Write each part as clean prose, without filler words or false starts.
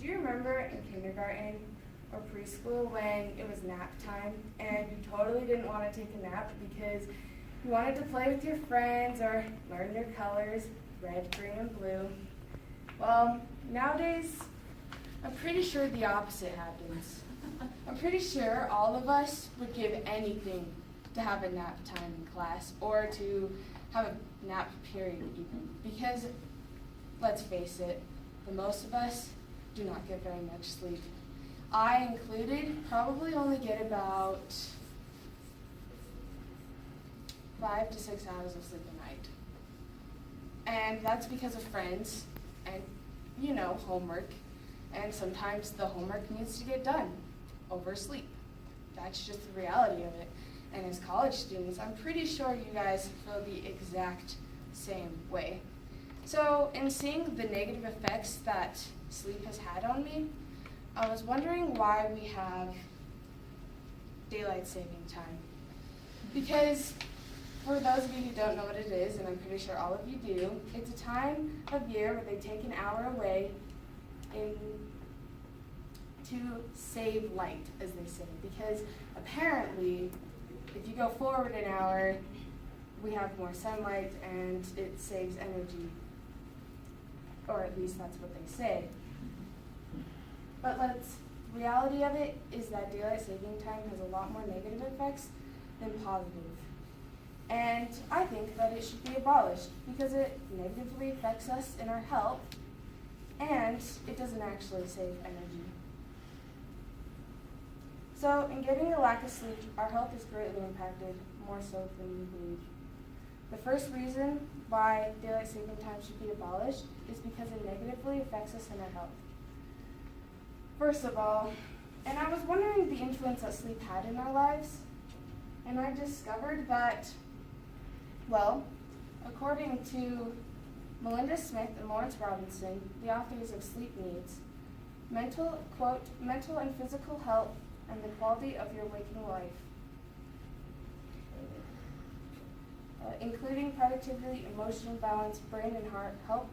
Do you remember in kindergarten or preschool when it was nap time and you totally didn't want to take a nap because you wanted to play with your friends or learn your colors, red, green, and blue? Well, nowadays, I'm pretty sure the opposite happens. I'm pretty sure all of us would give anything to have a nap time in class or to have a nap period even, because let's face it, the most of us do not get very much sleep. I included probably only get about 5 to 6 hours of sleep a night. And that's because of friends and, homework. And sometimes the homework needs to get done over sleep. That's just the reality of it. And as college students, I'm pretty sure you guys feel the exact same way. So in seeing the negative effects that sleep has had on me, I was wondering why we have daylight saving time. Because for those of you who don't know what it is, and I'm pretty sure all of you do, it's a time of year where they take an hour away to save light, as they say. Because apparently, if you go forward an hour, we have more sunlight and it saves energy. Or at least that's what they say. But reality of it is that daylight saving time has a lot more negative effects than positive. And I think that it should be abolished because it negatively affects us in our health and it doesn't actually save energy. So in getting a lack of sleep, our health is greatly impacted, more so than we believe. The first reason why daylight saving time should be abolished is because it negatively affects us in our health. First of all, and I was wondering the influence that sleep had in our lives, and I discovered that, well, according to Melinda Smith and Lawrence Robinson, the authors of Sleep Needs, mental and physical health and the quality of your waking life, including productivity, emotional balance, brain and heart health,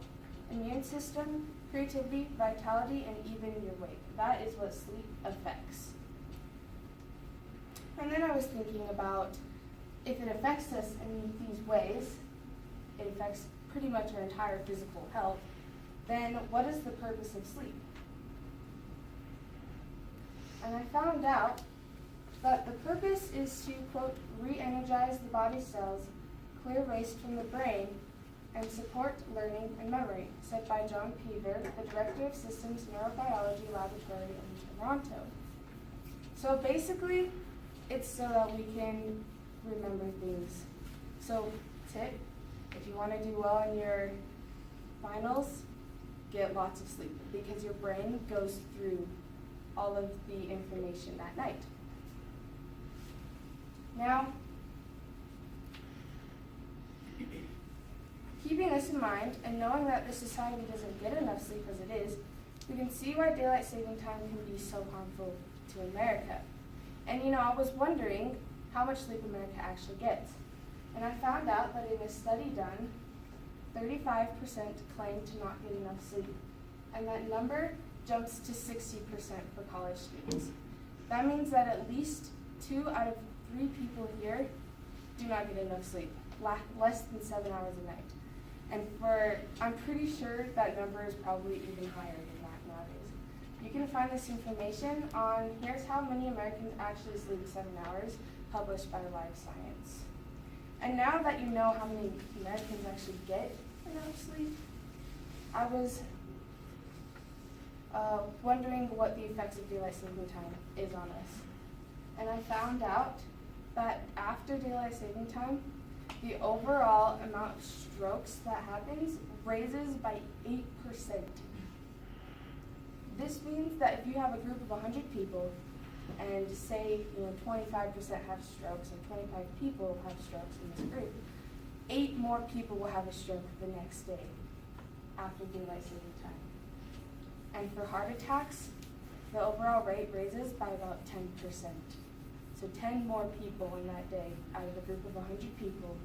immune system, creativity, vitality, and even your weight. That is what sleep affects. And then I was thinking about if it affects us in these ways, it affects pretty much our entire physical health, then what is the purpose of sleep? And I found out that the purpose is to, quote, re-energize the body cells, clear waste from the brain, and support learning and memory, said by John Peaver, the Director of Systems Neurobiology Laboratory in Toronto. So basically, it's so that we can remember things. So tip, if you want to do well in your finals, get lots of sleep because your brain goes through all of the information that night. Now, keeping this in mind and knowing that the society doesn't get enough sleep as it is, we can see why daylight saving time can be so harmful to America. And I was wondering how much sleep America actually gets. And I found out that in a study done, 35% claim to not get enough sleep. And that number jumps to 60% for college students. That means that at least 2 out of 3 people here do not get enough sleep, less than 7 hours a night. And I'm pretty sure that number is probably even higher than that nowadays. You can find this information on Here's How Many Americans Actually Sleep 7 Hours, published by Live Science. And now that you know how many Americans actually get enough sleep, I was wondering what the effects of daylight saving time is on us. And I found out that after daylight saving time, the overall amount of strokes that happens raises by 8%. This means that if you have a group of 100 people and say 25% have strokes and 25 people have strokes in this group, 8 more people will have a stroke the next day after daylight saving time. And for heart attacks, the overall rate raises by about 10%. So 10 more people in that day out of a group of 100 people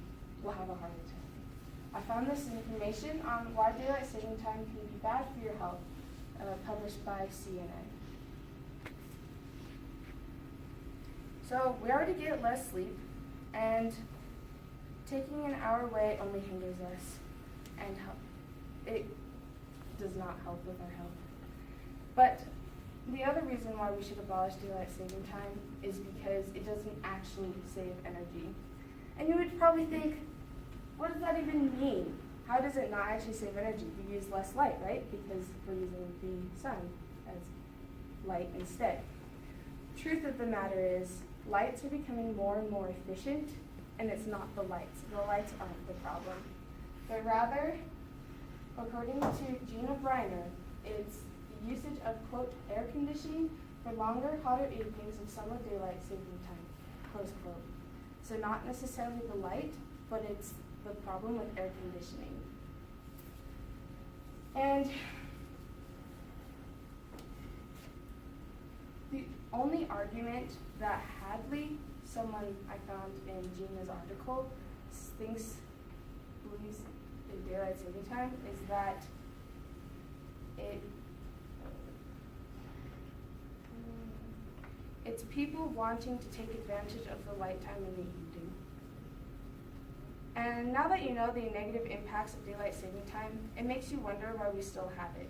will have a heart attack. I found this information on why daylight saving time can be bad for your health published by CNN. So we already get less sleep, and taking an hour away only hinders us, and it does not help with our health. But the other reason why we should abolish daylight saving time is because it doesn't actually save energy. And you would probably think, what does that even mean? How does it not actually save energy? We use less light, right? Because we're using the sun as light instead. Truth of the matter is, lights are becoming more and more efficient, and it's not the lights. The lights aren't the problem. But rather, according to Gina Briner, it's the usage of, quote, air conditioning for longer, hotter evenings of summer daylight saving time, close quote. So not necessarily the light, but it's the problem with air conditioning. And the only argument that Hadley, someone I found in Gina's article, believes in daylight saving time is that it's people wanting to take advantage of the light time in the evening. And now that you know the negative impacts of daylight saving time, it makes you wonder why we still have it.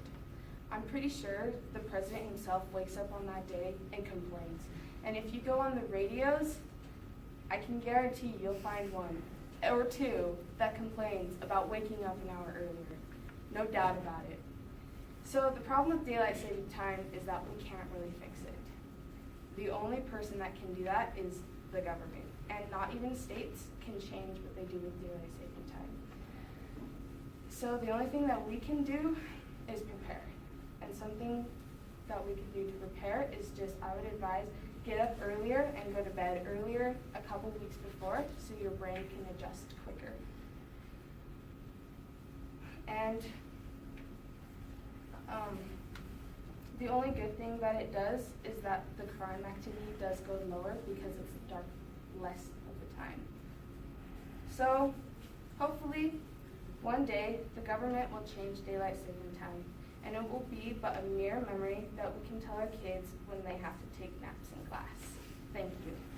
I'm pretty sure the president himself wakes up on that day and complains. And if you go on the radios, I can guarantee you'll find one or two that complains about waking up an hour earlier. No doubt about it. So the problem with daylight saving time is that we can't really fix it. The only person that can do that is the government, and not even states can change what they do with daylight saving time. So the only thing that we can do is prepare. And something that we can do to prepare is just, I would advise, get up earlier and go to bed earlier a couple weeks before so your brain can adjust quicker. And the only good thing that it does is that the crime activity does go lower because it's dark less of the time. So hopefully one day the government will change daylight saving time, and it will be but a mere memory that we can tell our kids when they have to take naps in class. Thank you.